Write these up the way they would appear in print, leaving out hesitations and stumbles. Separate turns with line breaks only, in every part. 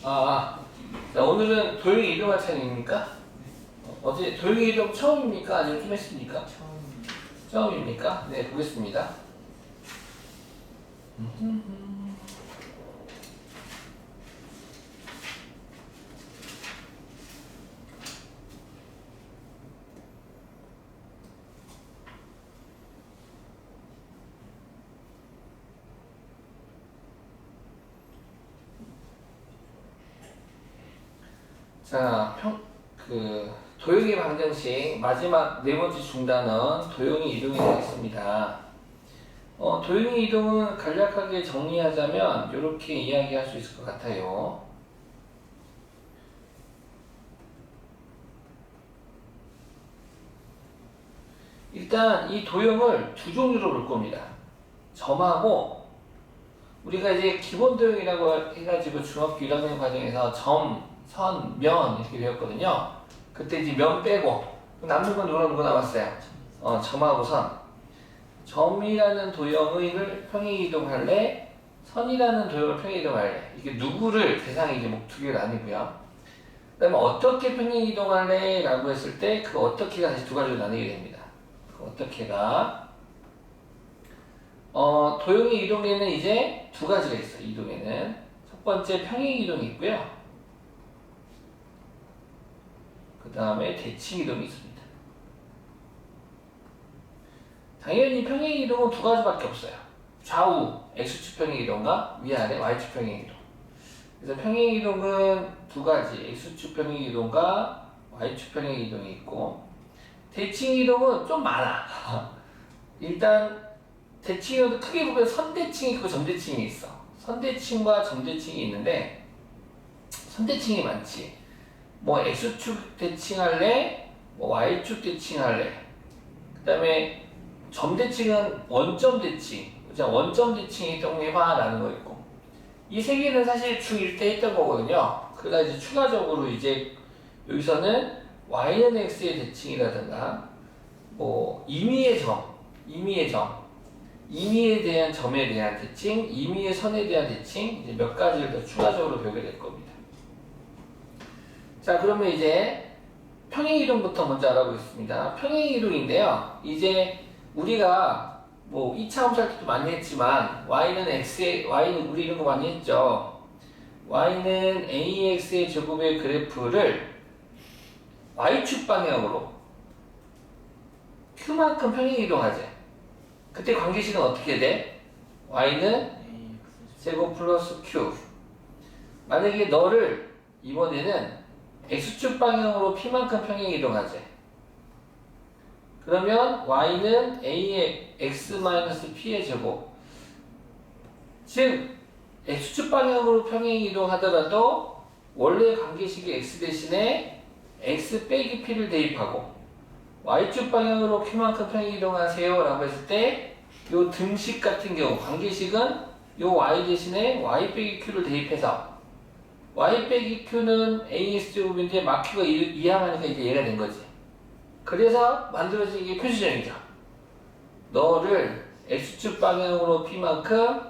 자, 오늘은 도형이 이동할 차례입니까? 어제 도형이 이동 처음입니까? 아니면 좀 했습니까? 처음입니까? 네, 보겠습니다. 자, 도형의 방정식 마지막 네 번째 중단은 도형의 이동이 되겠습니다. 도형의 이동은 간략하게 정리하자면 이렇게 이야기할 수 있을 것 같아요. 일단 이 도형을 두 종류로 볼 겁니다. 점하고 우리가 이제 기본 도형이라고 해가지고 중학교 1학년 과정에서 점, 선, 면 이렇게 배웠거든요. 그때 이제 면 빼고 남는 건 누가 남았어요? 점하고 선. 점이라는 도형을 평행이동할래? 선이라는 도형을 평행이동할래? 이게 누구를 대상이 이제 두 개가 나뉘고요. 그 다음에 어떻게 평행이동할래? 라고 했을 때 그 어떻게가 다시 두 가지로 나뉘게 됩니다. 그 어떻게가 도형의 이동에는 이제 두 가지가 있어요. 이동에는 첫 번째 평행이동이 있고요. 그 다음에 대칭이동이 있습니다. 당연히 평행이동은 두 가지밖에 없어요. 좌우 X축 평행이동과 위아래 Y축 평행이동. 그래서 평행이동은 두 가지, X축 평행이동과 Y축 평행이동이 있고, 대칭이동은 좀 많아. 일단 대칭이동도 크게 보면 선대칭이 있고 점대칭이 있어. 선대칭과 점대칭이 있는데 선대칭이 많지. 뭐 X축 대칭할래? 뭐 Y축 대칭할래? 그 다음에 점대칭은 원점 대칭. 원점 대칭이 동해봐라는 거 있고. 이 세 개는 사실 중1 때 했던 거거든요. 그러다 이제 추가적으로 이제 여기서는 Y는 X의 대칭이라든가 뭐 임의의 점, 임의에 대한 점에 대한 대칭, 임의의 선에 대한 대칭, 이제 몇 가지를 더 추가적으로 배우게 될 겁니다. 자, 그러면 이제 평행이동부터 먼저 알아보겠습니다. 평행이동인데요. 이제 우리가 뭐 2차 함수할 때도 많이 했지만 y는 우리 이런 거 많이 했죠. y는 ax의 제곱의 그래프를 y축 방향으로 q만큼 평행이동하지. 그때 관계식은 어떻게 돼? y는 제곱 플러스 q. 만약에 너를 이번에는 x축 방향으로 p만큼 평행이동하지. 그러면 y는 a의 x-p의 제곱. 즉 x축 방향으로 평행이동하더라도 원래 관계식의 x 대신에 x 빼기 p를 대입하고 y축 방향으로 q만큼 평행이동하세요 라고 했을 때 요 등식 같은 경우 관계식은 요 y 대신에 y 빼기 q를 대입해서 y 빼기 q는 ax제곱인데 막 q가 이항하니까 이제 얘가 된 거지. 그래서 만들어진 게 표시정이죠. 너를 x축 방향으로 p만큼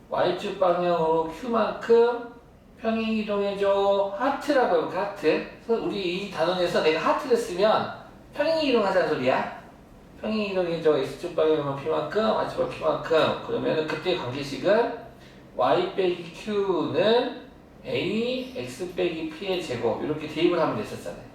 y축 방향으로 q만큼 평행이동해줘. 하트라고 해볼까? 하트. 그래서 우리 이 단원에서 내가 하트를 쓰면 평행이동하자는 소리야. 평행이동해줘. x축 방향으로 p만큼 y축 방향으로 q만큼. 그러면은 그때 관계식은 y 빼기 q는 a x 빼기 p의 제곱 이렇게 대입을 하면 됐었잖아요.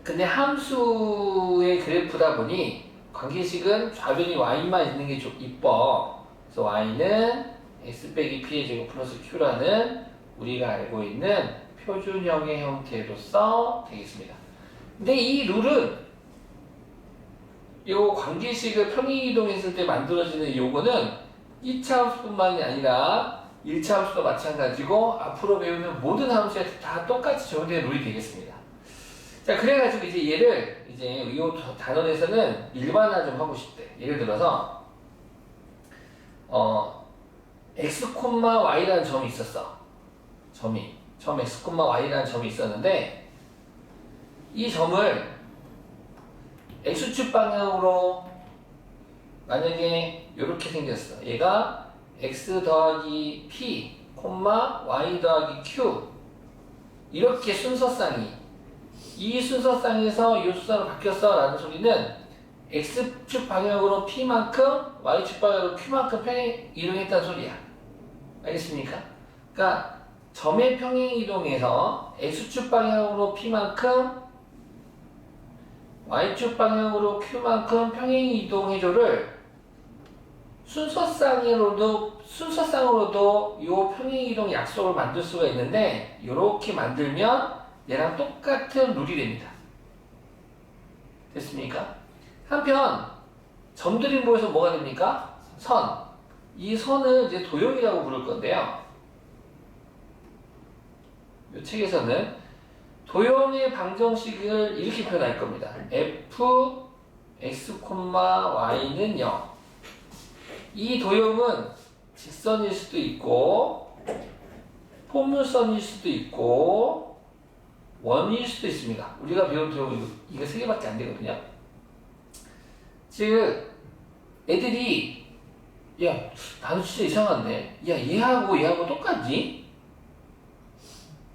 근데 함수의 그래프다 보니 관계식은 좌변이 y만 있는 게 좀 이뻐. 그래서 y는 x 빼기 p의 제곱 플러스 q라는 우리가 알고 있는 표준형의 형태로서 되겠습니다. 근데 이 룰은 이 관계식을 평행이동했을 때 만들어지는 요거는 2차 함수뿐만이 아니라 1차 함수도 마찬가지고 앞으로 배우는 모든 함수에 다 똑같이 적용되는 룰이 되겠습니다. 자, 그래가지고 이제 얘를 이제 이 단원에서는 일반화 좀 하고 싶대. 예를 들어서 x, y라는 점이 있었어. 처음 x, y라는 점이 있었는데 이 점을 x축 방향으로 만약에 이렇게 생겼어. 얘가 x 더하기 p, 콤마 y 더하기 q 이렇게 순서쌍이 이 순서쌍에서 이 숫자로 바뀌었어 라는 소리는 x축 방향으로 p만큼 y축 방향으로 q만큼 평행 이동했다는 소리야. 알겠습니까? 그러니까 점의 평행 이동에서 x축 방향으로 p만큼 y축 방향으로 q만큼 평행 이동해줘를 순서쌍으로도 이 평행 이동 약속을 만들 수가 있는데 이렇게 만들면 얘랑 똑같은 룰이 됩니다. 됐습니까? 한편 점들이 모여서 뭐가 됩니까? 선. 이 선을 이제 도형이라고 부를 건데요. 이 책에서는 도형의 방정식을 이렇게 표현할 겁니다. f x, y는 0. 이 도형은 직선일 수도 있고 포물선일 수도 있고 원일 수도 있습니다. 우리가 배운 도형은 이거 3개밖에 안 되거든요. 즉 애들이 야 나는 진짜 이상한데 야 얘하고 똑같니?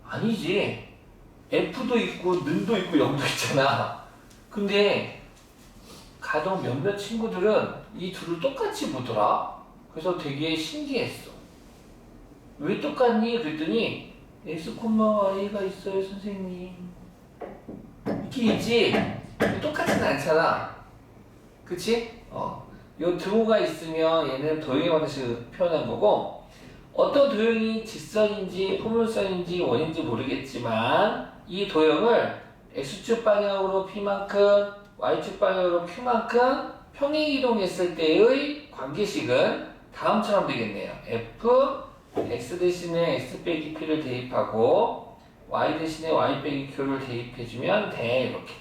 아니지. F도 있고 는도 있고 0도 있잖아. 근데 가령 몇몇 친구들은 이 둘을 똑같이 보더라. 그래서 되게 신기했어. 왜 똑같니? 그랬더니 x, y가 있어요 선생님. 있긴 있지. 똑같진 않잖아. 그치? 요 등호가 있으면 얘는 도형의 방식을 표현한 거고 어떤 도형이 직선인지 포물선인지 원인지 모르겠지만 이 도형을 x축 방향으로 p만큼 y축 방향으로 q만큼 평행 이동했을 때의 관계식은 다음처럼 되겠네요. f x 대신에 x 빼기 p를 대입하고 y 대신에 y 빼기 q를 대입해주면 돼. 이렇게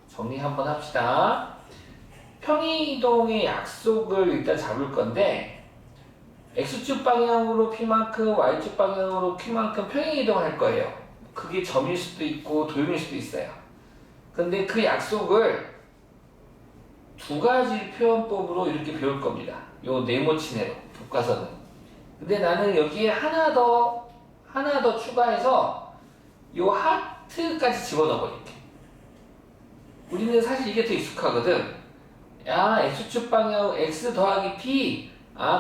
정리 한번 합시다. 평행이동의 약속을 일단 잡을 건데 x축 방향으로 p만큼 y축 방향으로 q만큼 평행이동할 거예요. 그게 점일 수도 있고 도형일 수도 있어요. 근데 그 약속을 두 가지 표현법으로 이렇게 배울 겁니다. 요 네모치네로 교과서는. 근데 나는 여기에 하나 더 추가해서 요 하트까지 집어넣어 버릴게. 우리는 사실 이게 더 익숙하거든. 야, x축 방향 x 더하기 p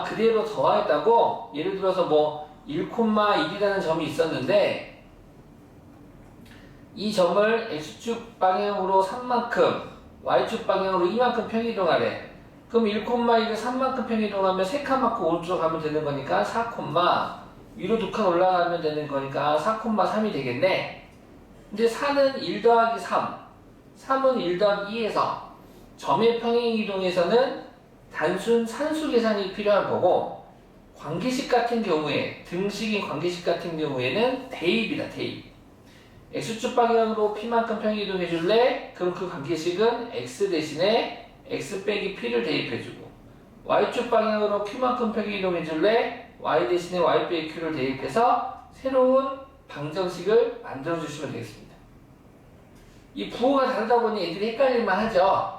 그대로 더하였다고. 예를 들어서 뭐 1,1이라는 점이 있었는데 이 점을 x축 방향으로 3만큼 y축 방향으로 2만큼 평이동하래. 그럼 1,1을 3만큼 평이동하면 3칸 맞고 오른쪽으로 가면 되는 거니까 4, 위로 2칸 올라가면 되는 거니까 4,3이 되겠네. 근데 4는 1 더하기 3, 3은 1 더하기 2에서 점의 평행이동에서는 단순 산수 계산이 필요한 거고 관계식 같은 경우에 등식인 관계식 같은 경우에는 대입이다. 대입. x축 방향으로 p만큼 평행이동 해줄래? 그럼 그 관계식은 x 대신에 x 빼기 p를 대입해주고 y축 방향으로 q만큼 평행이동 해줄래? y 대신에 y 빼기 q를 대입해서 새로운 방정식을 만들어주시면 되겠습니다. 이 부호가 다르다 보니 애들이 헷갈릴만 하죠.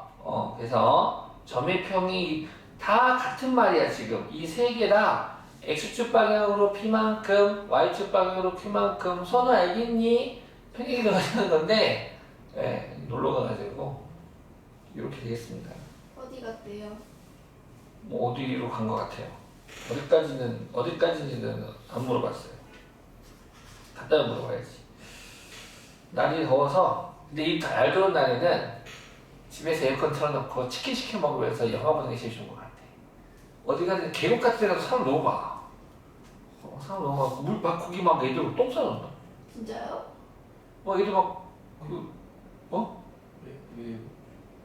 그래서 점의 평이 다 같은 말이야. 지금 이 세 개다 x축 방향으로 p만큼 y축 방향으로 q만큼 선우 알겠니? 평행이동 하시는 건데 놀러 가가지고 이렇게 되겠습니다.
어디 갔대요?
뭐 어디로 간 것 같아요. 어디까지인지는 안 물어봤어요. 갖다 물어봐야지. 날이 더워서 근데 이 날 더운 날에는 집에서 에어컨 틀어놓고 치킨 시켜 먹으면서 영화 보는 게 제일 좋은 것 같아. 어디 가든 계곡 같은 데 가서 사람 너무 많아. 사람 너무 많고 물 막 거기 막 애들 똥 싸는다.
진짜요?
애들 막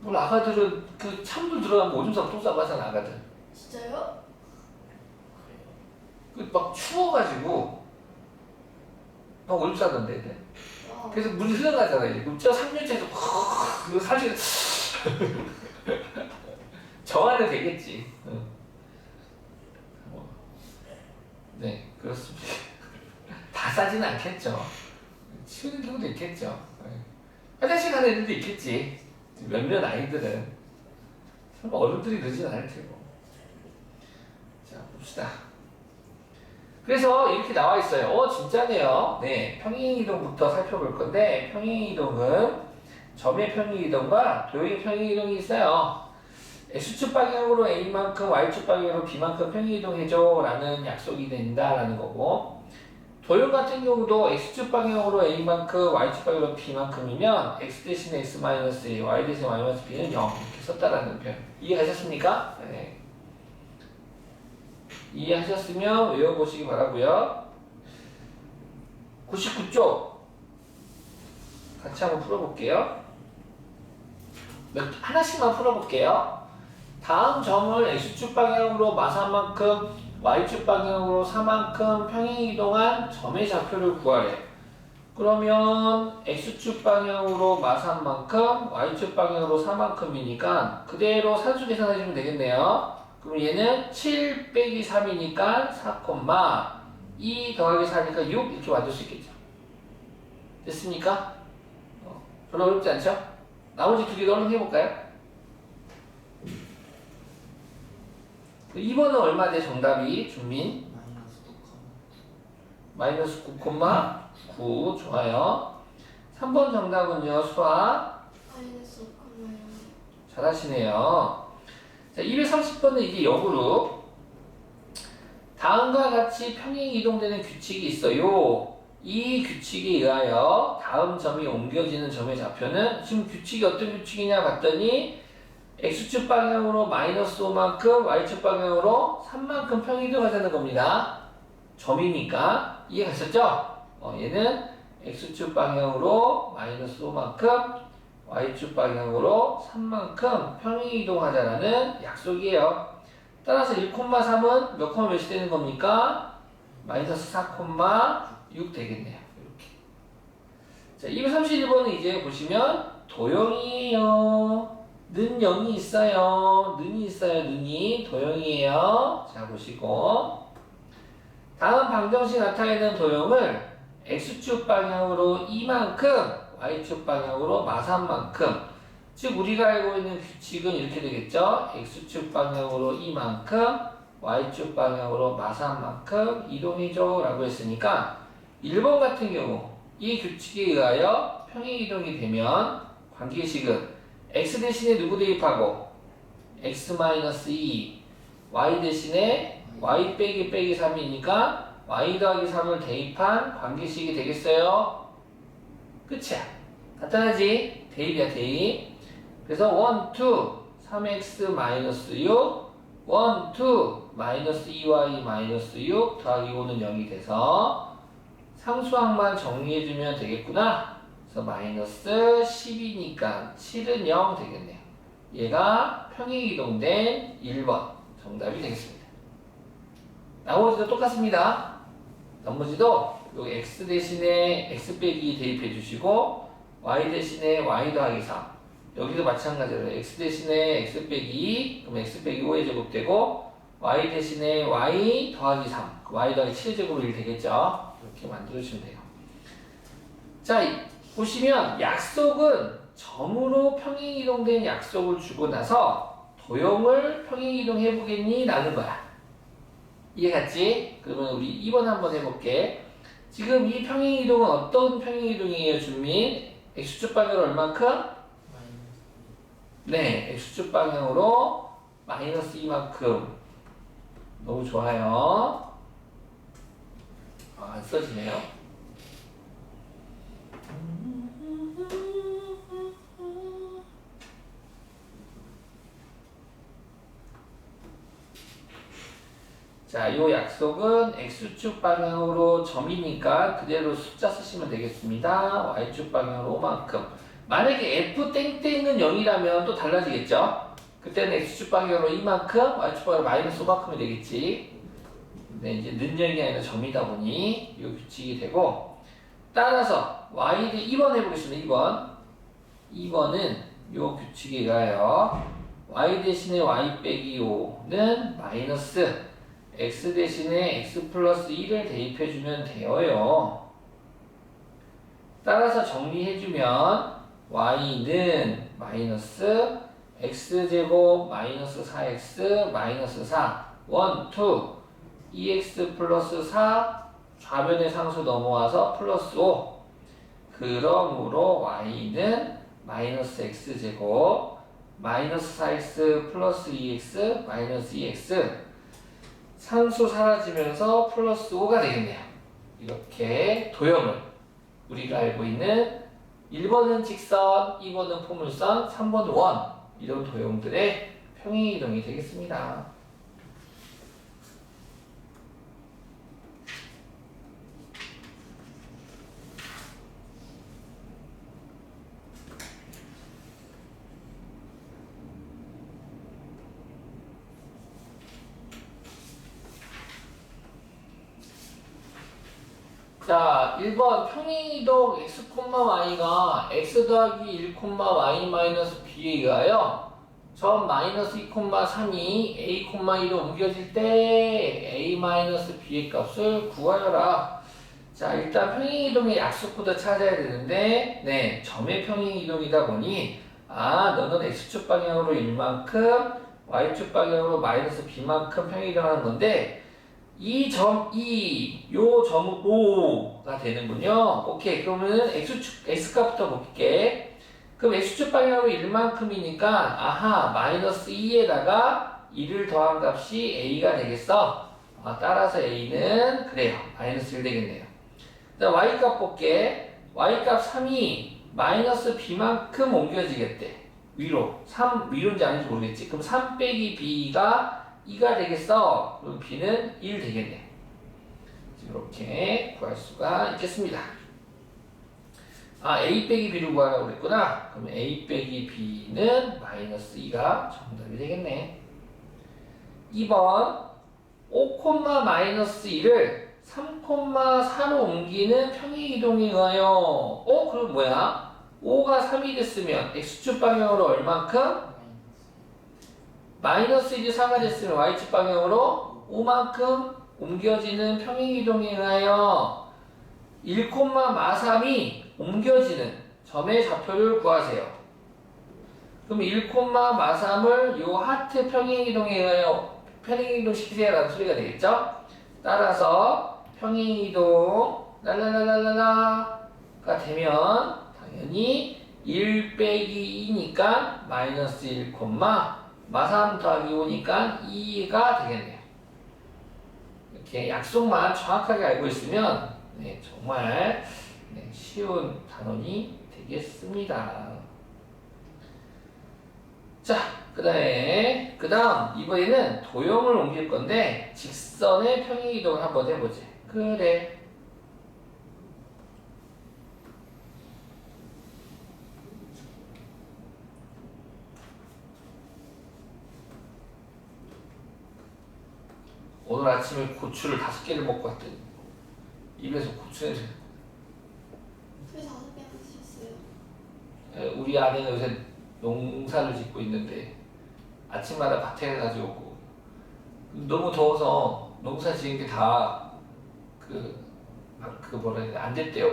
물 아가들은 그 찬물 들어가면 오줌 싸고 똥 싸고 하잖아 아가들.
진짜요?
그 막 추워가지고 막 오줌 싸던데 애들. 그래서 물이 흘러가잖아 이제. 그럼 저 상류체에서 그거 사실 정화는 되겠지. 네 그렇습니다. 다 싸지는 않겠죠. 치우는 경우도 있겠죠. 화장실 가는 애들도 있겠지. 몇몇 아이들은 설마 어른들이 그러진 않을 테고. 자. 봅시다. 그래서 이렇게 나와 있어요. 진짜네요. 네, 평행이동부터 살펴볼 건데 평행이동은 점의 평행이동과 도형의 평행이동이 있어요. X축 방향으로 A만큼 Y축 방향으로 B만큼 평행이동해줘 라는 약속이 된다라는 거고, 도형 같은 경우도 X축 방향으로 A만큼 Y축 방향으로 B만큼이면 X 대신에 X 마이너스 A, Y 대신에 Y 마이너스 B는 0 이렇게 썼다라는 표현. 이해하셨습니까? 네. 이해하셨으면 외워보시기 바라고요. 99쪽 같이 한번 풀어볼게요. 하나씩만 풀어볼게요. 다음 점을 X축 방향으로 마사만큼 Y축 방향으로 4만큼 평행이동한 점의 좌표를 구하래. 그러면 X축 방향으로 마사만큼 Y축 방향으로 4만큼이니까 그대로 산수 계산해주면 되겠네요. 그럼 얘는 7 빼기 3이니까 4, 2 더하기 4니까 6 이렇게 만들 수 있겠죠. 됐습니까? 별로 어렵지 않죠? 나머지 두 개도 얼른 해볼까요? 2번은 얼마 돼 정답이? 준민? 마이너스 9,9 좋아요. 3번 정답은요 수아?
마이너스 5,0.
잘하시네요. 자, 230번은 이제 역으로 다음과 같이 평행 이동되는 규칙이 있어요. 이 규칙에 의하여 다음 점이 옮겨지는 점의 좌표는, 지금 규칙이 어떤 규칙이냐 봤더니 X축 방향으로 마이너스 5만큼 Y축 방향으로 3만큼 평행이동하자는 겁니다. 점이니까 이해가셨죠? 얘는 X축 방향으로 마이너스 5만큼 Y축 방향으로 3만큼 평행이동하자라는 약속이에요. 따라서 1,3은 몇 콤마 몇이 되는 겁니까? 마이너스 4,6 되겠네요. 이렇게. 자, 231번은 이제 보시면 도형이에요. 는 0이 있어요. 는이 있어요. 는이 도형이에요. 자, 보시고 다음 방정식 나타내는 도형을 X축 방향으로 2만큼 Y축 방향으로 마산만큼, 즉 우리가 알고 있는 규칙은 이렇게 되겠죠. X축 방향으로 2만큼 Y축 방향으로 마산만큼 이동해줘 라고 했으니까 1번 같은 경우 이 규칙에 의하여 평행이동이 되면 관계식은 X 대신에 누구 대입하고 X-2 Y 대신에 Y 빼기 3이니까 Y 더하기 3을 대입한 관계식이 되겠어요. 끝이야. 간단하지? 대입이야 대입. 그래서 1, 2, 3x-6 1, 2, 마이너스 2y 마이너스 6 더하기 5는 0이 돼서 상수항만 정리해주면 되겠구나. 그래서 마이너스 10이니까 7은 0 되겠네요. 얘가 평행이동된 1번 정답이 되겠습니다. 나머지도 똑같습니다. 나머지도 여기 x 대신에 x 빼기 대입해 주시고 y 대신에 y 더하기 3, 여기도 마찬가지로 x 대신에 x 빼기 2, 그럼 x 빼기 5의 제곱 되고 y 대신에 y 더하기 3, y 더하기 7의 제곱으로 1 되겠죠. 이렇게 만들어주시면 돼요. 자, 보시면 약속은 점으로 평행이동된 약속을 주고 나서 도형을 평행이동해 보겠니? 라는 거야. 이해갔지? 그러면 우리 2번 한번 해볼게. 지금 이 평행이동은 어떤 평행이동이에요, 준민? X축 방향으로 얼만큼? 네, X축 방향으로 마이너스 2만큼. 너무 좋아요. 안 써지네요. 자, 이 약속은 X축 방향으로 점이니까 그대로 숫자 쓰시면 되겠습니다. Y축 방향으로 5만큼. 만약에 F 땡땡은 0이라면 또 달라지겠죠? 그때는 X축 방향으로 2만큼, Y축 방향으로 마이너스 5만큼이 되겠지. 근데 이제 는 0이 아니라 점이다 보니 이 규칙이 되고, 따라서 Y를 2번 해보겠습니다. 2번은 이 규칙에 의하여 Y 대신에 Y 빼기 5는 마이너스 x 대신에 x 플러스 1을 대입해주면 되어요. 따라서 정리해주면 y는 마이너스 x제곱 마이너스 4x 마이너스 4 1, 2 2x 플러스 4 좌변의 상수 넘어와서 플러스 5 그러므로 y는 마이너스 x제곱 마이너스 4x 플러스 2x 마이너스 2x 상수 사라지면서 플러스 5가 되겠네요. 이렇게 도형을 우리가 알고 있는 1번은 직선, 2번은 포물선, 3번은 원 이런 도형들의 평행이동이 되겠습니다. 자, 1번 평행이동 x, y가 x 더하기 1, y 마이너스 b에 의하여 점 마이너스 2, 3이 a, 2로 옮겨질 때 a 마이너스 b의 값을 구하여라. 자, 일단 평행이동의 약속부터 찾아야 되는데 네, 점의 평행이동이다 보니 너는 x축 방향으로 1만큼 y축 방향으로 마이너스 b만큼 평행이동하는 건데 이 점 2, 요 점은 5가 되는군요. 오케이. 그러면은 x값부터 볼게. 그럼 x축 방향으로 1만큼이니까 마이너스 2에다가 2를 더한 값이 a가 되겠어. 따라서 a는 그래요. 마이너스 1 되겠네요. 그다음 y값 볼게. y값 3이 마이너스 b만큼 옮겨지겠대. 위로. 3 위로인지 아닌지 모르겠지. 그럼 3 빼기 b가 2가 되겠어. 그럼 b는 1 되겠네. 이렇게 구할 수가 있겠습니다. a 빼기 b를 구하라고 그랬구나. 그럼 a 빼기 b는 마이너스 2가 정답이 되겠네. 2번 5, 마이너스 1을 3, 4로 옮기는 평행이동에 의하여 그럼 뭐야? 5가 3이 됐으면 x축 방향으로 얼만큼? 마이너스 1이 4가 됐으면 y축 방향으로 5만큼 옮겨지는 평행이동에 의하여 1, 마3이 옮겨지는 점의 좌표를 구하세요. 그럼 1, 마3을 요 하트 평행이동에 의하여 평행이동 시키세요 라는 소리가 되겠죠? 따라서 평행이동 랄랄랄랄라가 되면 당연히 1 빼기 2니까 마이너스 1, 마3 더하기 5니까 2가 되겠네요. 이렇게 약속만 정확하게 알고 있으면 정말 쉬운 단원이 되겠습니다. 자, 그 다음 이번에는 도형을 옮길 건데 직선의 평행이동을 한번 해보지. 그래. 오늘 아침에 고추를 5개를 먹고 왔더니 입에서 고추 냄새.
왜 5개나 드셨어요?
우리 아내는 요새 농사를 짓고 있는데 아침마다 밭에 가지고 오고 너무 더워서 농사 지은 게 다 뭐라 해야 안 됐대요.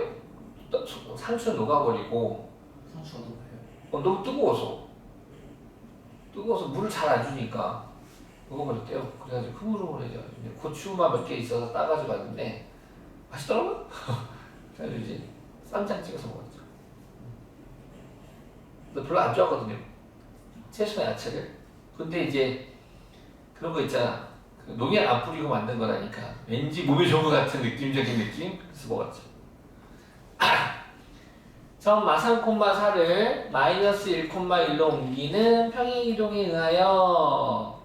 상추 녹아버리고.
상추가 녹아요?
너무 뜨거워서 물을 잘 안 주니까 녹아버렸대요. 그래가지고 흐물흐물해져. 고추만 몇 개 있어서 따가지고 왔는데 맛있더라고요. 그래가지고 이제 쌈장 찍어서 먹었죠. 근데 별로 안 좋아하거든요. 채소나 야채를. 근데 이제 그런 거 있잖아. 농약 안 뿌리고 만든 거라니까 왠지 몸에 좋은 것 같은 느낌적인 느낌? 그래서 먹었죠. 점 마3, 4를 마이너스 1, 1로 옮기는 평행이동에 의하여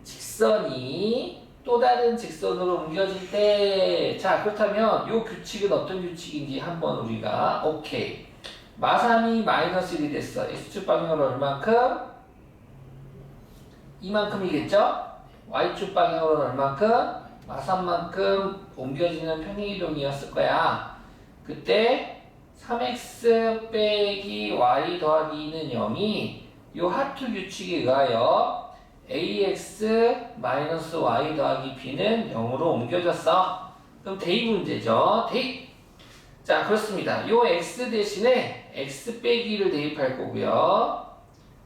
직선이 또 다른 직선으로 옮겨질 때, 자, 그렇다면 이 규칙은 어떤 규칙인지 한번 우리가 오케이. 마3이 마이너스 1이 됐어. x축 방향으로 얼만큼? 이만큼이겠죠? y축 방향으로는 얼만큼? 마3만큼 옮겨지는 평행이동이었을 거야. 그때 3x 빼기 y 더하기 2는 0이 이 하트 규칙에 의하여 ax 마이너스 y 더하기 b는 0으로 옮겨졌어. 그럼 대입 문제죠. 대입. 자, 그렇습니다. 요 x 대신에 x 빼기를 대입할 거고요.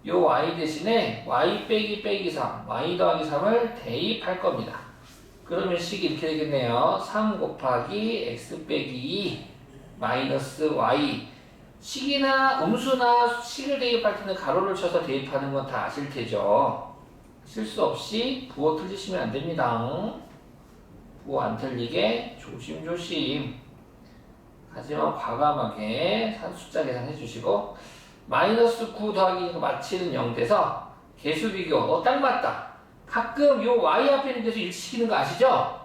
요 y 대신에 y 빼기 3, y 더하기 3을 대입할 겁니다. 그러면 식이 이렇게 되겠네요. 3 곱하기 x 빼기 2 마이너스 y. 식이나 음수나 식을 대입할 때는 가로를 쳐서 대입하는 건 다 아실 테죠. 실수 없이 부호 틀리시면 안 됩니다. 부호 안 틀리게 조심조심. 하지만 과감하게 숫자 계산해 주시고 마이너스 9 더하기 마치는 0 돼서 개수 비교. 딱 맞다. 가끔 요 y 앞에 있는 데서 일치시키는 거 아시죠?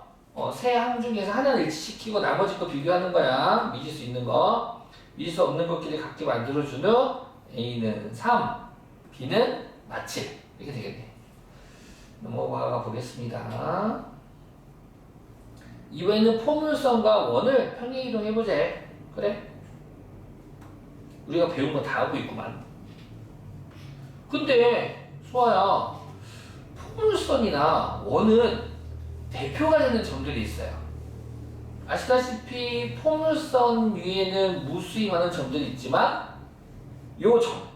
세 항 중에서 하나는 일치시키고 나머지 거 비교하는 거야. 미지수 있는 거. 미지수 없는 것끼리 같게 만들어준 후 A는 3, B는 마칠. 이렇게 되겠네. 넘어가 보겠습니다. 이번에는 포물선과 원을 평행이동 해보자. 그래? 우리가 배운 거 다 하고 있구만. 근데 수아야, 포물선이나 원은 대표가 되는 점들이 있어요. 아시다시피 포물선 위에는 무수히 많은 점들이 있지만 요 점,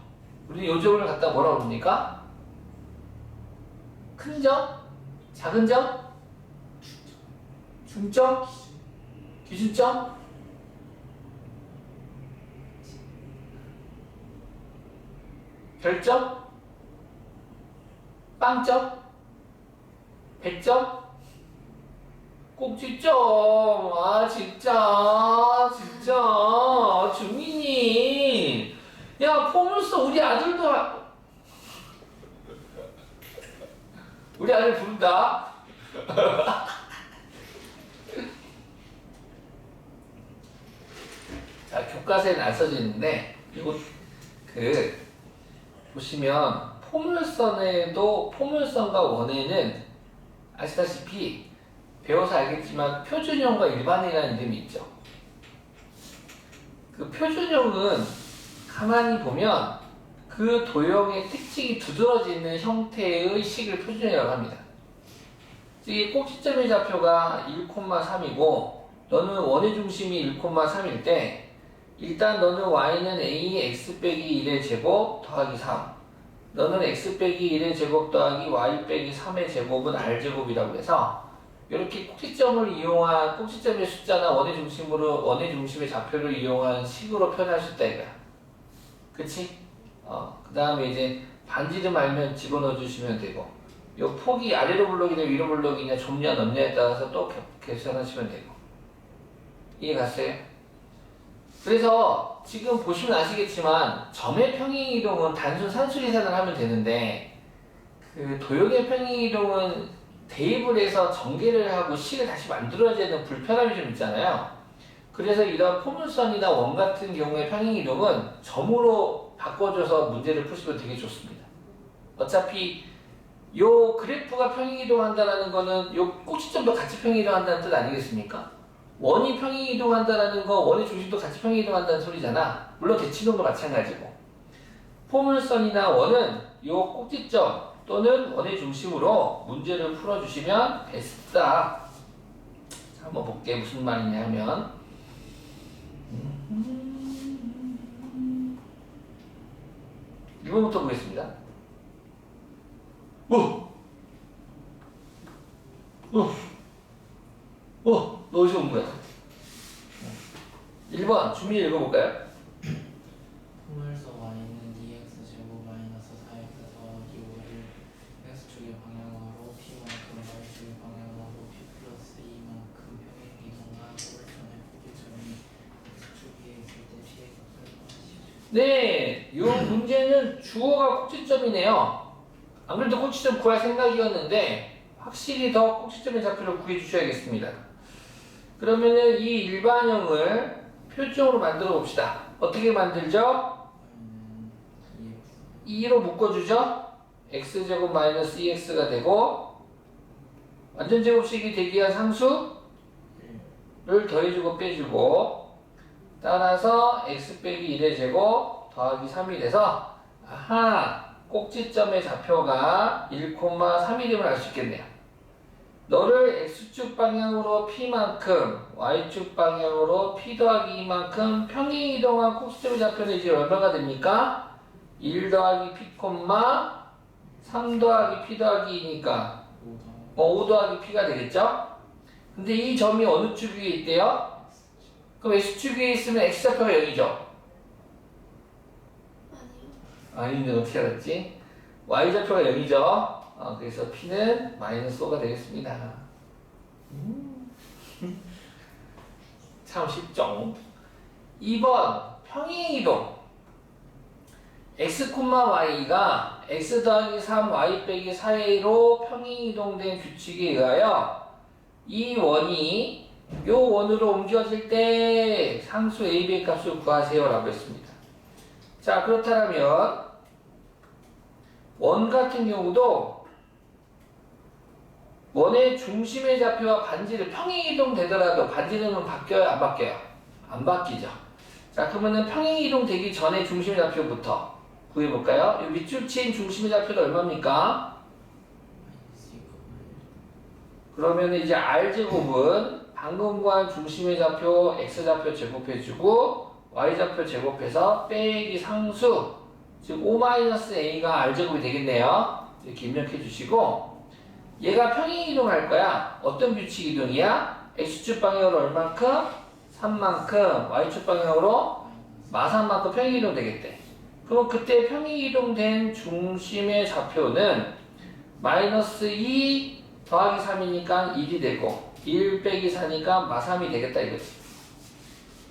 우리 요 점을 갖다 뭐라고 부릅니까? 큰 점? 작은 점? 중점? 기준점? 별점? 빵점? 백점? 꼭지점. 아 진짜 주민이. 야 포물선 우리 아들도 우리 아들 부른다. 자 교과서에는 안 써지는데 이거 보시면 포물선에도 포물선과 원에는 아시다시피 배워서 알겠지만 표준형과 일반이라는 이름이 있죠. 그 표준형은 가만히 보면 그 도형의 특징이 두드러지는 형태의 식을 표준형이라고 합니다. 이 꼭지점의 좌표가 1,3이고 너는 원의 중심이 1,3일 때 일단 너는 y는 a x 빼기 1의 제곱 더하기 3, 너는 x 빼기 1의 제곱 더하기 y 빼기 3의 제곱은 r제곱이라고 해서 이렇게 꼭지점을 이용한 꼭지점의 숫자나 원의 중심의 좌표를 이용한 식으로 표현할 수 있다 이거야. 그치? 그 다음에 이제 반지름 알면 집어넣어 주시면 되고 요 폭이 아래로 블록이냐 위로 블록이냐 좁냐 넓냐에 따라서 또 계산하시면 되고. 이해 갔어요? 그래서 지금 보시면 아시겠지만 점의 평행이동은 단순 산수 계산을 하면 되는데 그 도형의 평행이동은 대입을 해서 전개를 하고 식을 다시 만들어야 되는 불편함이 좀 있잖아요. 그래서 이런 포물선이나 원 같은 경우에 평행이동은 점으로 바꿔줘서 문제를 푸시면 되게 좋습니다. 어차피 요 그래프가 평행이동한다는 거는 요 꼭지점도 같이 평행이동한다는 뜻 아니겠습니까? 원이 평행이동한다는 거 원의 중심도 같이 평행이동한다는 소리잖아. 물론 대칭동도 마찬가지고. 포물선이나 원은 요 꼭지점 또는 원의 중심으로 문제를 풀어주시면 베스트다. 자, 한번 볼게. 무슨 말이냐 하면 1번부터 보겠습니다. 너 어디서 온 거야? 1번 준비 읽어볼까요?
포물선 y는 2x 제곱 마이너스 4x 더하기 5를 x축의 방향으로 p만큼 y축의 방향으로 p 플러스 2만큼 평행이동한 포물선의 꼭지점이 x축 위에 있을 때 p의 값을 구하시오.
네, 이 문제는 주어가 꼭지점이네요. 안 그래도 꼭지점 구할 생각이었는데 확실히 더 꼭지점의 좌표를 구해 주셔야겠습니다. 그러면은 이 일반형을 표준형으로 만들어 봅시다. 어떻게 만들죠?
y는 2x
2로 묶어주죠? x제곱 마이너스 2x가 되고 완전제곱식이 되기 위한 상수를 더해주고 빼주고 따라서 x 빼기 1의 제곱 더하기 3이 돼서 꼭지점의 좌표가 1,3이름을 알 수 있겠네요. 너를 x축 방향으로 p만큼 y축 방향으로 p 더하기 2만큼 평행이동한 꼭지점의 좌표는 이제 얼마가 됩니까? 1 더하기 p, 3 더하기 p 더하기 2니까 5 더하기 p가 되겠죠? 근데 이 점이 어느 축 위에 있대요? 그럼 X축 위에 있으면 X좌표가 0이죠?
아니요.
아닌데 어떻게 알았지? Y좌표가 0이죠? 그래서 P는 마이너스 5가 되겠습니다. 참 쉽죠? 2번 평행이동 x, y가 x 더하기 3, y 빼기 4a로 평행이동된 규칙에 의하여 이 원이 요 원으로 옮겨질 때 상수 a, b의 값을 구하세요 라고 했습니다. 자, 그렇다면 원 같은 경우도 원의 중심의 좌표와 반지를 평행이동 되더라도 반지름은 바뀌어요? 안 바뀌어요? 안 바뀌죠. 자, 그러면은 평행이동 되기 전에 중심의 좌표부터 구해볼까요? 이 밑줄친 중심의 좌표가 얼마입니까? 그러면 이제 r제곱은 방금 구한 중심의 좌표 x좌표 제곱해주고 y좌표 제곱해서 빼기 상수 즉 5-a가 r제곱이 되겠네요. 이렇게 입력해 주시고 얘가 평행이동 할 거야. 어떤 규칙 이동이야? x축 방향으로 얼만큼? 3만큼 y축 방향으로 마산만큼 평행이동 되겠대. 그럼 그때 평행이동된 중심의 좌표는 마이너스 2 더하기 3이니까 1이 되고 1 빼기 4니까 마3이 되겠다 이거지.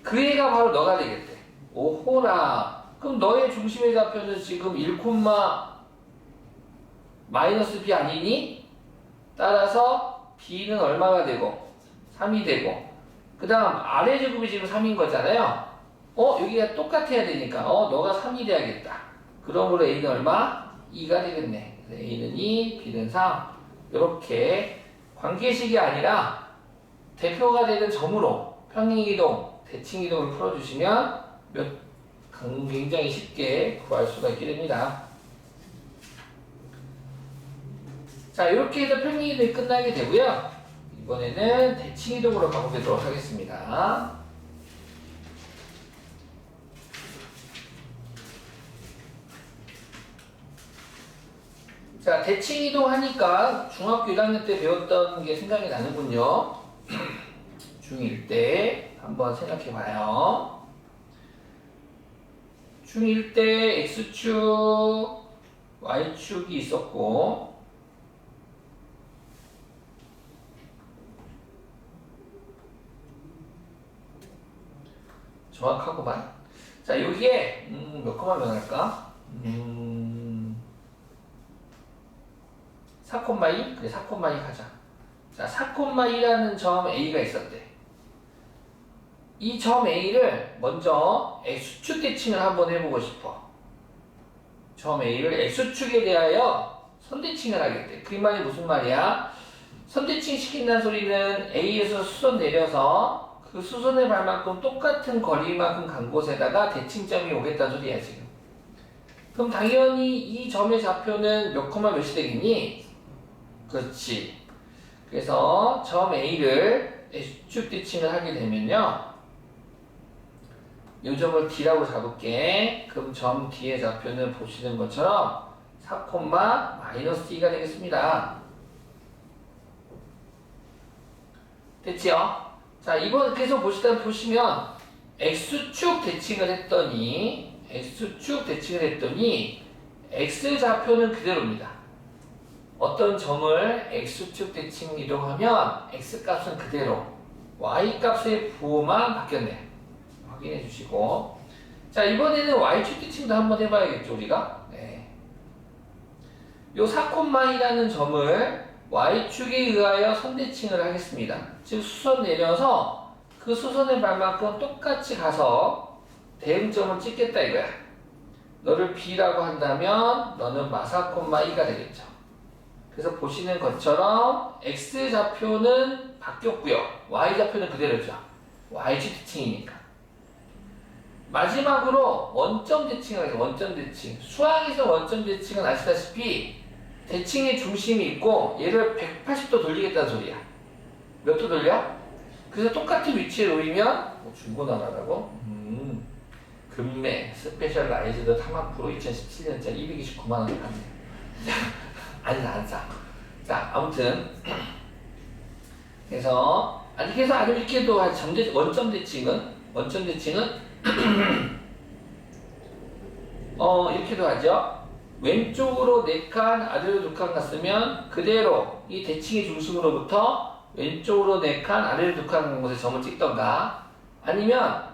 그 애가 바로 너가 되겠대. 오호라. 그럼 너의 중심의 좌표는 지금 1, 마이너스 b 아니니? 따라서 b는 얼마가 되고 3이 되고 그 다음 아래 제곱이 지금 3인 거잖아요. 여기가 똑같아야 되니까 너가 3이 돼야겠다. 그러므로 a는 얼마? 2가 되겠네. a는 2, b는 3. 이렇게 관계식이 아니라 대표가 되는 점으로 평행이동, 대칭이동을 풀어주시면 굉장히 쉽게 구할 수가 있게 됩니다. 자, 이렇게 해서 평행이동이 끝나게 되고요. 이번에는 대칭이동으로 가보도록 하겠습니다. 자, 대칭이동 하니까 중학교 1학년 때 배웠던 게 생각이 나는군요. 중1 때 한번 생각해 봐요. 중1 때 X축, Y축이 있었고 정확하고만. 자, 여기에 몇 콤마 변할까? 4,2? 그래, 4,2 가자. 자, 4,2라는 점 A가 있었대. 이 점 A를 먼저 X축 대칭을 한번 해보고 싶어. 점 A를 X축에 대하여 선대칭을 하겠대. 그 말이 무슨 말이야? 선대칭 시킨다는 소리는 A에서 수선 내려서 그 수선의 발만큼 똑같은 거리만큼 간 곳에다가 대칭점이 오겠다는 소리야, 지금. 그럼 당연히 이 점의 좌표는 몇 콤마 몇이 되겠니? 그렇지. 그래서 점 A를 X축 대칭을 하게 되면요. 이 점을 D라고 잡을게. 그럼 점 D의 좌표는 보시는 것처럼 4,-2가 되겠습니다. 됐지요? 자, 이번 계속 보시면 X축 대칭을 했더니 X좌표는 그대로입니다. 어떤 점을 X축 대칭 이동하면 X값은 그대로 Y값의 부호만 바뀌었네. 확인해 주시고. 자, 이번에는 Y축 대칭도 한번 해봐야겠죠, 우리가? 네. 요 4,2라는 점을 Y축에 의하여 선대칭을 하겠습니다. 즉 수선 내려서 그 수선의 발만큼 똑같이 가서 대응점을 찍겠다 이거야. 너를 B라고 한다면 너는 마4,2가 되겠죠. 그래서 보시는 것처럼 X좌표는 바뀌었고요. Y좌표는 그대로죠. Y축 대칭이니까. 마지막으로 원점 대칭을 하겠습니다. 원점 대칭. 수학에서 원점 대칭은 아시다시피 대칭의 중심이 있고 얘를 180도 돌리겠다는 소리야. 몇 도 돌려? 그래서 똑같은 위치에 놓이면 중고나라라고? 금매 스페셜라이즈드 탐학 프로 2017년짜리 229만 원을 받네. 안 사. 자, 아무튼 그래서 아직 해서 아주 이렇게도 원점 대칭은 이렇게도 하죠. 왼쪽으로 4칸 아래로 2칸 갔으면 그대로 이 대칭의 중심으로부터 왼쪽으로 4칸 아래로 2칸 간 곳에 점을 찍던가, 아니면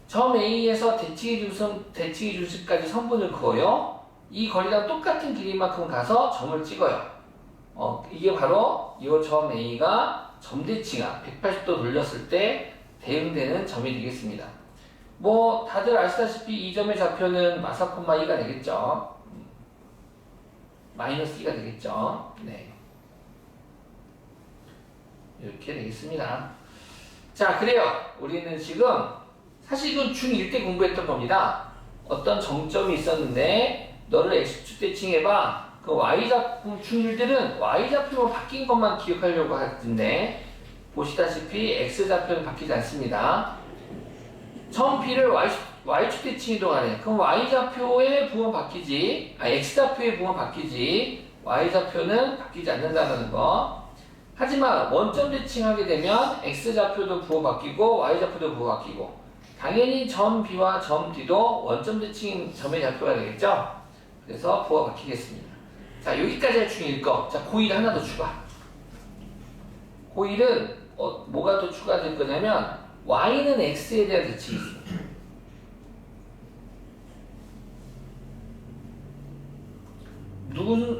점 A에서 대칭의 중심까지 선분을 그어요. 이 거리랑 똑같은 길이만큼 가서 점을 찍어요. 이게 바로 이 점 A가 점대칭화 180도 돌렸을 때 대응되는 점이 되겠습니다. 뭐 다들 아시다시피 이 점의 좌표는 마사 콤마 2가 되겠죠. 마이너스 2가 되겠죠. 네. 이렇게 되겠습니다. 자, 그래요. 우리는 지금 사실 이건 중1 때 공부했던 겁니다. 어떤 정점이 있었는데 너를 X축 대칭해봐. 그 Y좌표, 중1들은 Y좌표로 바뀐 것만 기억하려고 하던데, 보시다시피 X좌표는 바뀌지 않습니다. 점 B를 Y축 대칭 이동하네. 그럼 Y좌표의 부호는 바뀌지, X좌표의 부호는 바뀌지, Y좌표는 바뀌지 않는다는 거. 하지만 원점 대칭하게 되면 X좌표도 부호 바뀌고 Y좌표도 부호 바뀌고, 당연히 점 B와 점 D도 원점 대칭 점의 좌표가 되겠죠. 그래서 부호가 바뀌겠습니다. 자, 여기까지가 중1 거. 자, 고1 하나 더 추가. 고1은 뭐가 또 추가될 거냐면 Y는 X에 대한 대칭이 있습니다.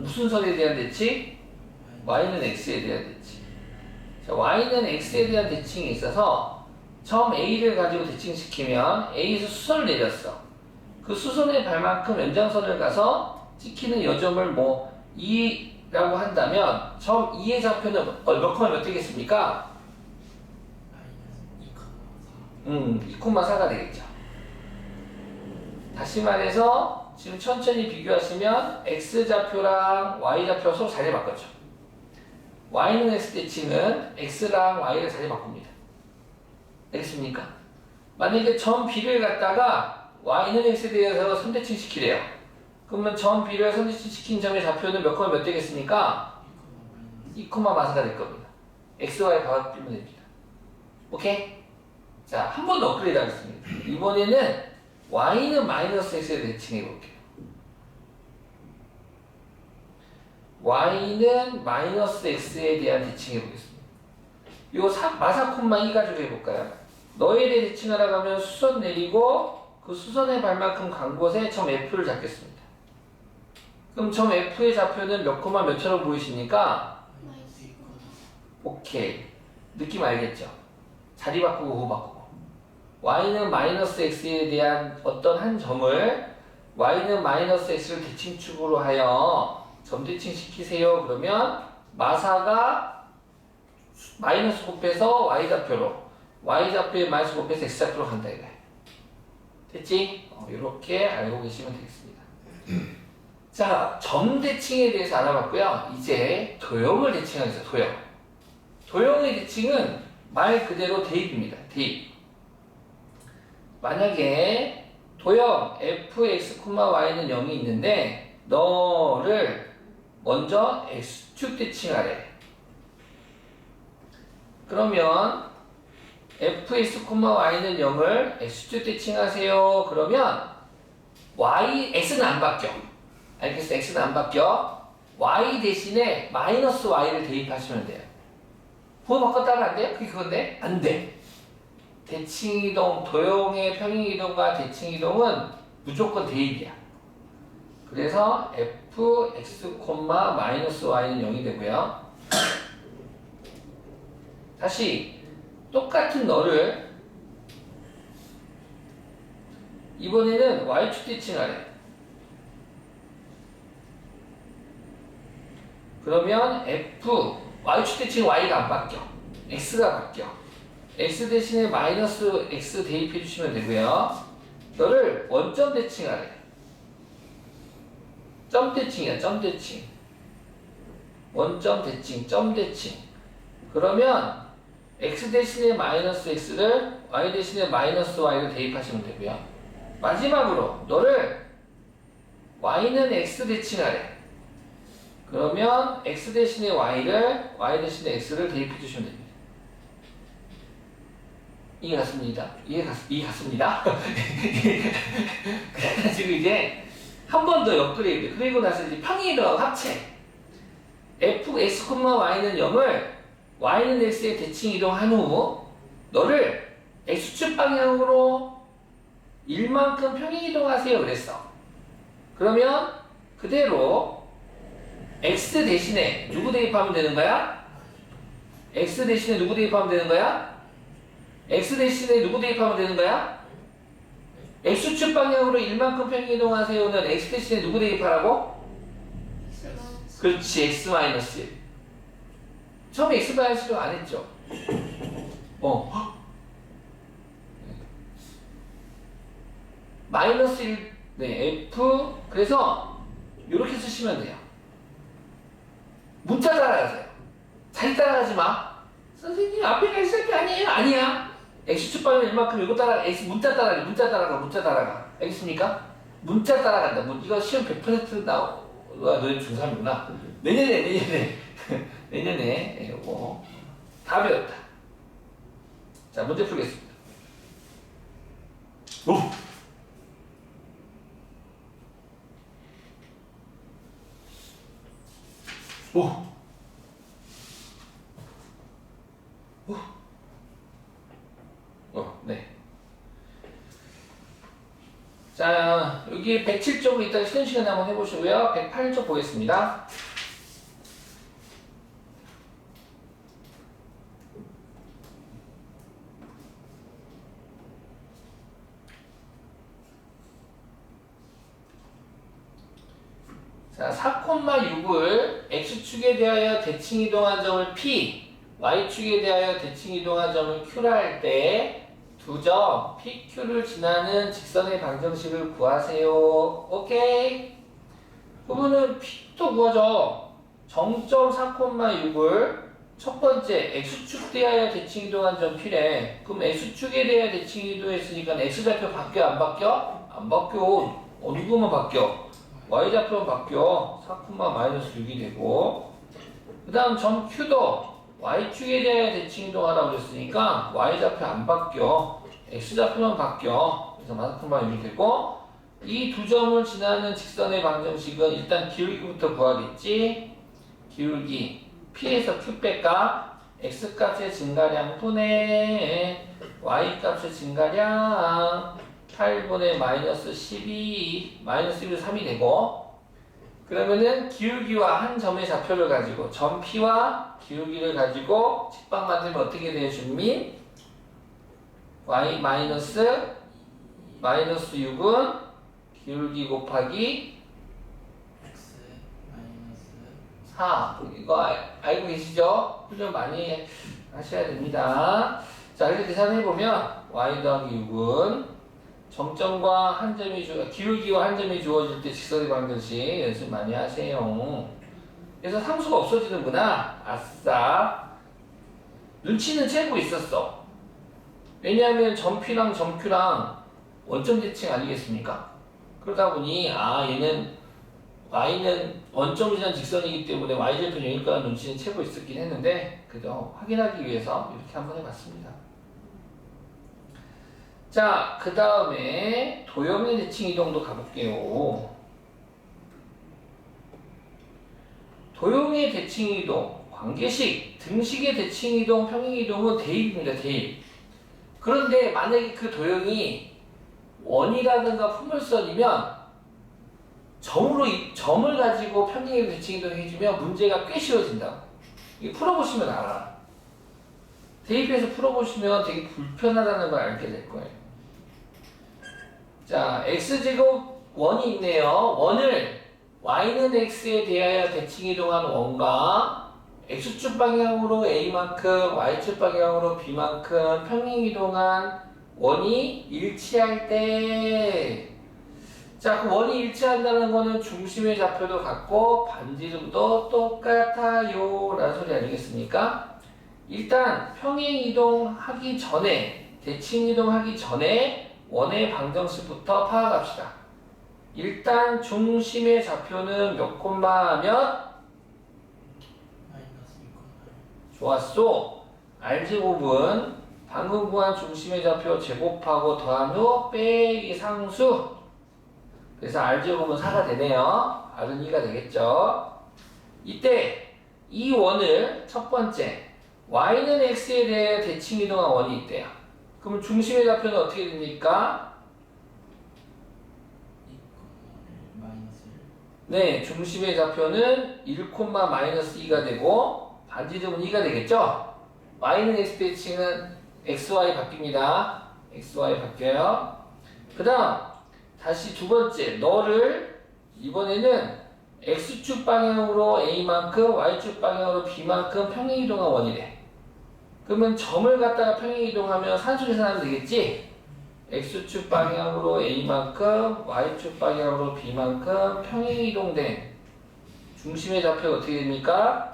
무슨 선에 대한 대칭? Y는 X에 대한 대칭. 자, Y는 X에 대한 대칭이 있어서 점 A를 가지고 대칭시키면 A에서 수선을 내렸어. 그 수선의 발만큼 연장선을 가서 찍히는 요점을 뭐 2라고 한다면 점 2의 좌표는 몇 콤마 몇 되겠습니까? 2,4가 되겠죠. 다시 말해서 지금 천천히 비교하시면 X좌표랑 Y좌표가 서로 자리 바꿨죠. Y는 X 대칭은 X랑 Y를 자리 바꿉니다. 알겠습니까? 만약에 점 B를 갖다가 Y는 X에 대해서 선대칭 시키래요. 그러면 점 B를 선대칭 시킨 점의 좌표는 몇 콤마 몇 되겠습니까? 2, 마사가 될 겁니다. XY 바뀌면 됩니다. 오케이? 자, 한 번 더 업그레이드 하겠습니다. 이번에는 Y는 마이너스 X에 대칭해 볼게요. Y는 마이너스 X에 대한 대칭해 보겠습니다. 이거 마사 콤마 2 가지고 해볼까요? 너에 대해 대칭하라고 하면 수선 내리고 그 수선의 발만큼 간 곳에 점 F를 잡겠습니다. 그럼 점 F의 좌표는 몇 콤마 몇처럼 보이십니까? 오케이. 느낌 알겠죠? 자리 바꾸고 호 바꾸고. Y는 마이너스 X에 대한 어떤 한 점을 Y는 마이너스 X를 대칭축으로 하여 점대칭 시키세요. 그러면 마사가 마이너스 곱해서 Y좌표로, Y좌표에 마이너스 곱해서 X좌표로 간다 이거야. 됐지? 이렇게 알고 계시면 되겠습니다. 자, 점 대칭에 대해서 알아봤고요. 이제 도형을 대칭하겠습니다. 도형의 대칭은 말 그대로 대입입니다. 대입. 만약에 도형 fx, y는 0이 있는데 너를 먼저 x축 대칭하래. 그러면 fx, y는 0을 x축 대칭하세요. 그러면 x는 안 바뀌어. 알겠어? x는 안 바뀌어. y 대신에 마이너스 y를 대입하시면 돼요. 부호 바꿨다면 안 돼요? 그게 그건데? 안 돼. 대칭이동, 도형의 평행이동과 대칭이동은 무조건 대입이야. 그래서 fx, 마이너스 y는 0이 되고요. 다시 똑같은 너를 이번에는 y축 대칭하래. 그러면 y축 대칭 y가 안 바뀌어. x가 바뀌어. x 대신에 마이너스 x 대입해 주시면 되고요. 너를 원점 대칭하래. 점 대칭이야, 점 대칭. 원점 대칭, 점 대칭. 그러면 x 대신에 마이너스 x를 y 대신에 마이너스 y를 대입하시면 되고요. 마지막으로 너를 y는 x 대칭하래. 그러면 x 대신에 y 대신에 x를 대입해 주시면 됩니다. 이해 갔습니다. 이해 갔습니다. 그래가지고 이제 한 번 더 업그레이드. 그리고 나서 이제 평행이동 합체. fx, y는 0을 y는 x에 대칭 이동한 후 너를 x축 방향으로 1만큼 평행 이동하세요 그랬어. 그러면 그대로 x 대신에 누구 대입하면 되는 거야? x 대신에 누구 대입하면 되는 거야? x 대신에 누구 대입하면 되는 거야? x축 방향으로 1만큼 평행 이동하세요는 x 대신에 누구 대입하라고? 그렇지, x-1. 처음에 x-1로 안 했죠? 마이너스 1, 네, f. 그래서, 이렇게 쓰시면 돼요. 문자 따라가세요. 잘 따라가지 마. 선생님, 앞에 가 있을 게 아니에요. 아니야. x축 방향 1만큼 이거 따라, 문자 따라가. 알겠습니까? 문자 따라간다. 이거 시험 100% 너희 중3이구나. 내년에. 내년에, 이거 다 배웠다. 자, 문제 풀겠습니다. 네. 자, 여기 107쪽을 이따 쉬는 시간에 한번 해보시고요. 108쪽 보겠습니다. 자, 4,6을 x축에 대하여 대칭 이동한 점을 p, y축에 대하여 대칭 이동한 점을 q라 할 때 두 점 PQ를 지나는 직선의 방정식을 구하세요. 오케이? 그러면은 P도 구하죠. 정점 4,6을 첫 번째 x축 대하여 대칭 이동한 점 P래. 그럼 x축에 대하여 대칭 이동했으니까 x좌표 바뀌어 안 바뀌어? 안 바뀌어. 누구만 바뀌어? y좌표만 바뀌어. 4,-6이 되고, 그 다음 점 Q도 y축에 대하여 대칭 이동하라고 그랬으니까 y좌표 안 바뀌어. x좌표만 바뀌어. 그래서 4,6이 되고, 이 두 점을 지나는 직선의 방정식은 일단 기울기부터 구하겠지. 기울기 P에서 Q 뺄까? x값의 증가량 분의 y값의 증가량 8분의 마이너스 12, 마이너스 1은 3이 되고, 그러면은 기울기와 한 점의 좌표를 가지고 점 P와 기울기를 가지고 직방 만들면 어떻게 돼요, 준민? y 마이너스 6은 기울기 곱하기
x 마이너스
4. 이거 알고 계시죠? 훈련 많이 하셔야 됩니다. 자, 이렇게 계산해보면 y 더하기 6은 정점과 한 점이 기울기와 한 점이 주어질 때 직선의 방정식 연습 많이 하세요. 그래서 상수가 없어지는구나. 아싸. 눈치는 채고 있었어. 왜냐하면 점 P랑 점 Q랑 원점 대칭 아니겠습니까? 그러다 보니 얘는 y는 원점 지난 직선이기 때문에 y절편 여기까지 눈치는 채고 있었긴 했는데 그래도 확인하기 위해서 이렇게 한번 해봤습니다. 자, 그 다음에 도형의 대칭 이동도 가볼게요. 도형의 대칭 이동, 관계식, 등식의 대칭 이동, 평행 이동은 대입입니다. 대입. 그런데 만약에 그 도형이 원이라든가 포물선이면 점을 가지고 평행의 대칭 이동을 해주면 문제가 꽤 쉬워진다고. 이게 풀어보시면 알아. 대입해서 풀어보시면 되게 불편하다는 걸 알게 될 거예요. 자, x제곱 원이 있네요. 원을 y는 x에 대하여 대칭 이동한 원과 x축 방향으로 a만큼 y축 방향으로 b만큼 평행 이동한 원이 일치할 때, 자, 그 원이 일치한다는 거는 중심의 좌표도 같고 반지름도 똑같아요 라는 소리 아니겠습니까? 일단 평행 이동하기 전에, 대칭 이동하기 전에 원의 방정식부터 파악합시다. 일단 중심의 좌표는 몇 콤마 하면 좋았어. R제곱은 방금 구한 중심의 좌표 제곱하고 더한 후 빼기 상수. 그래서 R제곱은 4가 되네요. R은 2가 되겠죠. 이때 이 원을 첫 번째 Y는 X에 대해 대칭 이동한 원이 있대요. 그럼 중심의 좌표는 어떻게 됩니까?
마이너스
네, 중심의 좌표는 1,-2가 되고 반지름은 2가 되겠죠? Y는 X 대칭은 XY 바뀝니다. XY 바뀌어요. 그 다음 다시 두 번째 너를 이번에는 X축 방향으로 A만큼 Y축 방향으로 B만큼 평행이동한 원이래. 그러면 점을 갖다가 평행이동하면 산수 계산하면 되겠지? X축 방향으로 A만큼 Y축 방향으로 B만큼 평행이동된 중심의 좌표가 어떻게 됩니까?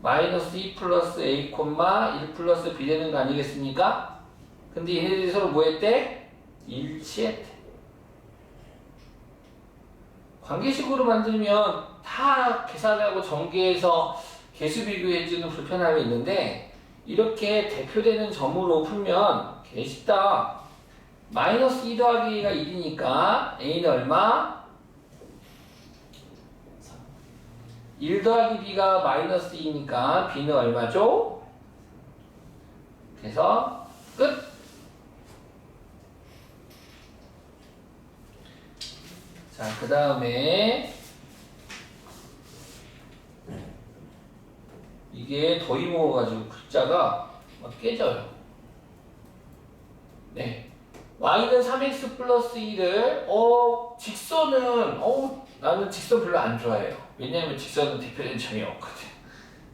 -2 플러스 A, 1 플러스 B 되는 거 아니겠습니까? 근데 얘네들이 서로 뭐 했대? 일치했대. 관계식으로 만들면 다 계산하고 전개해서 개수 비교해주는 불편함이 있는데 이렇게 대표되는 점으로 풀면 개 쉽다. -2 더하기 A가 1이니까 A는 얼마? 1 더하기 B가 -2니까 B는 얼마죠? 그래서 끝! 자, 그 다음에 이게 더위 먹어가지고 글자가 막 깨져요. 네. Y는 3x 플러스 2를 직선은 나는 직선 별로 안 좋아해요. 왜냐하면 직선은 대표된 점이 없거든.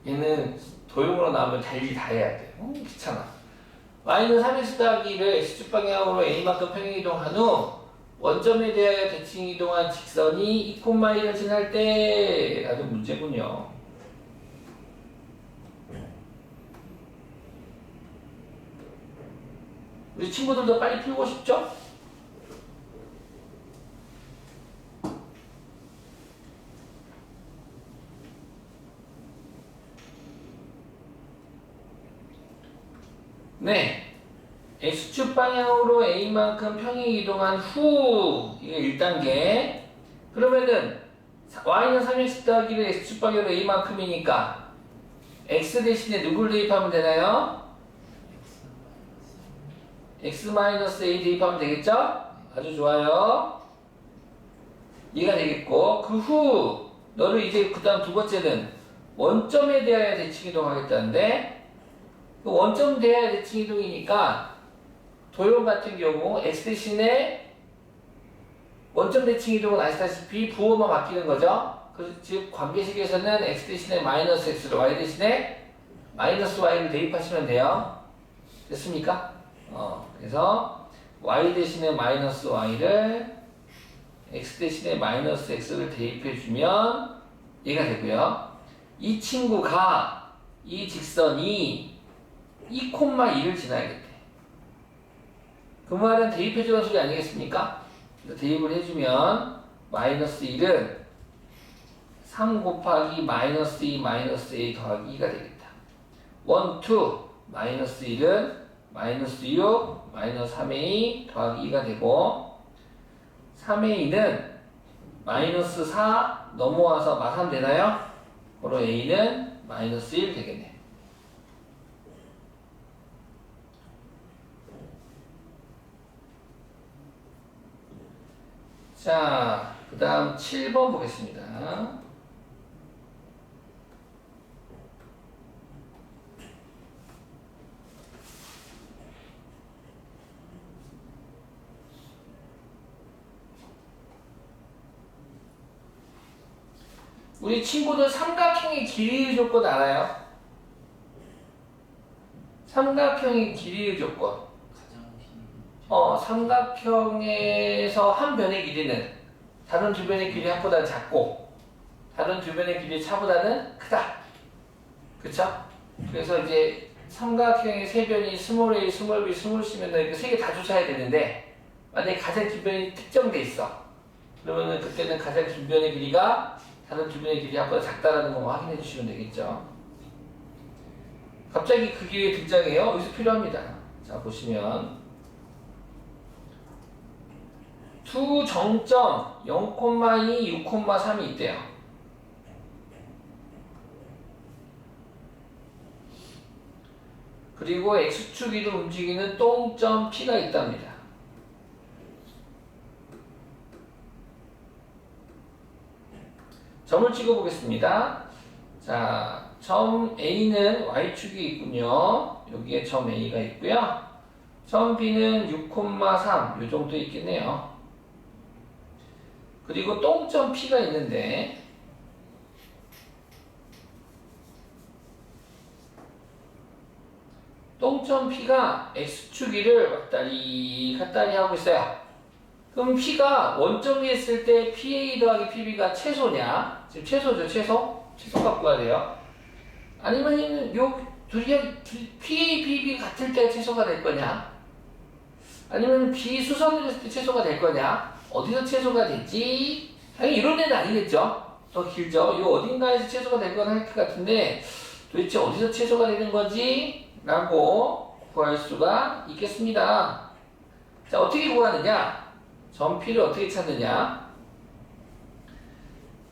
얘는 도형으로 나오면 달리 다 해야 돼. 귀찮아. Y는 3x 더하기 2를 x축 방향으로 A만큼 평행이동한 후 원점에 대하여 대칭 이동한 직선이 2,1을 지날 때 라는 문제군요. 우리 친구들도 빨리 풀고 싶죠? 네. X축 방향으로 A만큼 평행 이동한 후 이게 1단계. 그러면은 Y는 3x 더하기를 X축 방향으로 A만큼이니까 X 대신에 누굴 대입하면 되나요? X-A 대입하면 되겠죠? 아주 좋아요. 이해가 되겠고 그 후 너를 이제 그 다음 두 번째는 원점에 대하여 대칭 이동하겠다는데 그 원점 대하여 대칭 이동이니까 도형 같은 경우 X 대신에 원점 대칭 이동은 아시다시피 부호만 바뀌는 거죠. 그래서 즉 관계식에서는 X 대신에 마이너스 X를 Y 대신에 마이너스 Y를 대입하시면 돼요. 됐습니까? 그래서 Y 대신에 마이너스 Y를 X 대신에 마이너스 X를 대입해주면 얘가 되고요. 이 친구가 이 직선이 2,1을 지나야겠대. 그 말은 대입해주는 소리 아니겠습니까? 대입을 해주면 마이너스 1은 3 곱하기 마이너스 2 마이너스 A 더하기 2가 되겠다. 1, 2 마이너스 1은 마이너스 6 마이너스 3A 더하기 2가 되고 3A는 마이너스 4 넘어와서 마삼 되나요? 그럼 A는 마이너스 1 되겠네. 자, 그 다음 7번 보겠습니다. 우리 친구들 삼각형의 길이의 조건 알아요? 삼각형의 길이의 조건.
가장 긴
삼각형에서 한 변의 길이는 다른 두 변의 길이 합보다는 작고 다른 두 변의 길이 차보다는 크다. 그쵸? 그래서 이제 삼각형의 세 변이 스몰 a, 스몰 b, 스몰 c면 이렇게 세 개 다 쫓아야 되는데 만약에 가장 긴 변이 특정돼 있어. 그러면은 그때는 가장 긴 변의 길이가 다른 두 변의 길이 합보다 작다라는 거 확인해 주시면 되겠죠. 갑자기 그 길이 등장해요. 여기서 필요합니다. 자, 보시면 두 정점 0,2, 6,3이 있대요. 그리고 X축 위로 움직이는 똥점 P가 있답니다. 점을 찍어 보겠습니다. 자, 점 A는 Y축이 있군요. 여기에 점 A가 있고요. 점 B는 6,3 이 정도 있겠네요. 그리고 똥점 P가 있는데 똥점 P가 X축 위를 왔다리 갔다리 하고 있어요. 그럼 P가 원점 위에 있을 때 PA 더하기 PB가 최소냐? 지금 최소죠, 최소? 최소 갖고 가야 돼요. 아니면 요 둘이 PA, PB 같을 때 최소가 될 거냐? 아니면 비수선을 했을 때 최소가 될 거냐? 어디서 최소가 되지? 당연히 이런 데는 아니겠죠? 더 길죠? 요 어딘가에서 최소가 될 건 할 것 같은데 도대체 어디서 최소가 되는 거지? 라고 구할 수가 있겠습니다. 자, 어떻게 구하느냐? 점 P를 어떻게 찾느냐?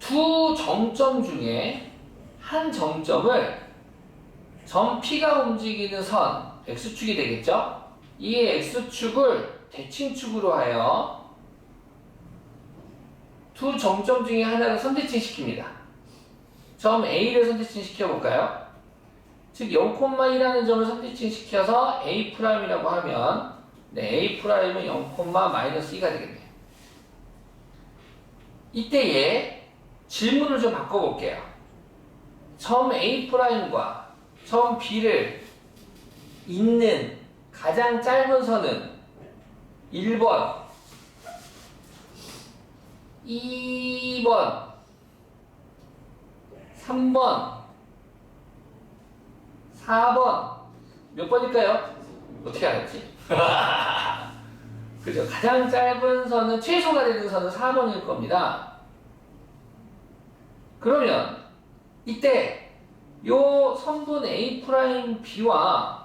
두 정점 중에 한 정점을 점 P가 움직이는 선, X축이 되겠죠? 이 X축을 대칭축으로 하여 두 정점 중에 하나를 선대칭 시킵니다. 점 A를 선대칭 시켜볼까요? 즉 0,1라는 점을 선대칭 시켜서 A'이라고 하면 A'은 0,-2가 되겠네요. 이때에 질문을 좀 바꿔볼게요. 점 A'과 점 B를 잇는 가장 짧은 선은 1번, 2번, 3번, 4번. 몇 번일까요? 어떻게 알았지? 그죠? 가장 짧은 선은, 최소가 되는 선은 4번일 겁니다. 그러면 이때 요 선분 A'B와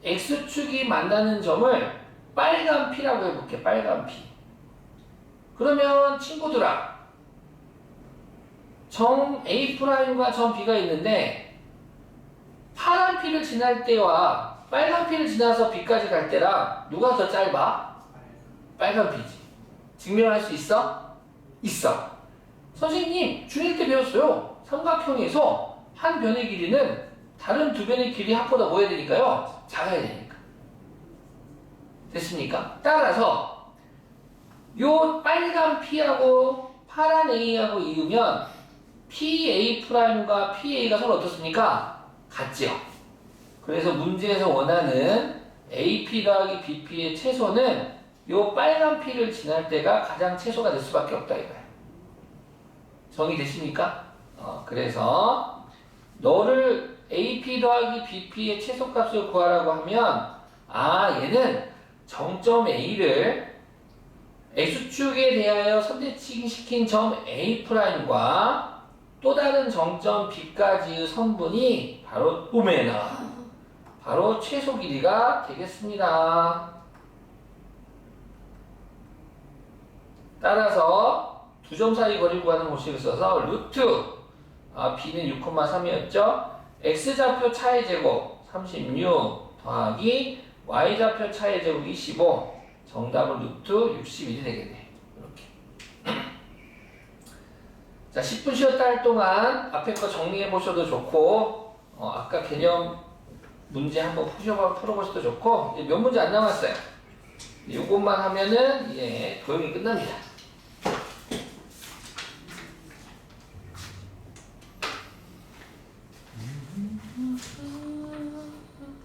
X축이 만나는 점을 빨간 P라고 해볼게요. 빨간 P. 그러면 친구들아, 점 A'과 점 B가 있는데 파란 P를 지날 때와 빨간 P를 지나서 B까지 갈 때랑 누가 더 짧아? 빨간 P지. 증명할 수 있어? 있어. 선생님, 중1 때 배웠어요. 삼각형에서 한 변의 길이는 다른 두 변의 길이 합보다 뭐 해야 되니까요? 작아야 되니까. 됐습니까? 따라서 요 빨간 P하고 파란 A하고 이으면 PA'과 PA가 서로 어떻습니까? 같지요. 그래서 문제에서 원하는 AP 더하기 BP의 최소는 요 빨간 P를 지날 때가 가장 최소가 될 수밖에 없다 이거예요. 정의되십니까? 그래서 너를 AP 더하기 BP의 최소값을 구하라고 하면 얘는 정점 A를 X축에 대하여 선대칭시킨 점 A'과 또 다른 정점 B까지의 선분이 바로 오메나 바로 최소 길이가 되겠습니다. 따라서 두 점 사이 거리를 구하는 공식을 써서 루트 B는 6,3이었죠. X좌표 차의 제곱 36 더하기 Y좌표 차의 제곱이 15 정답은 루트 61이 되겠네. 이렇게. 자, 10분 쉬었다 할 동안 앞에 거 정리해 보셔도 좋고 아까 개념 문제 한번 풀어보셔도 좋고 이제 몇 문제 안 남았어요. 이것만 하면은 도형이 끝납니다.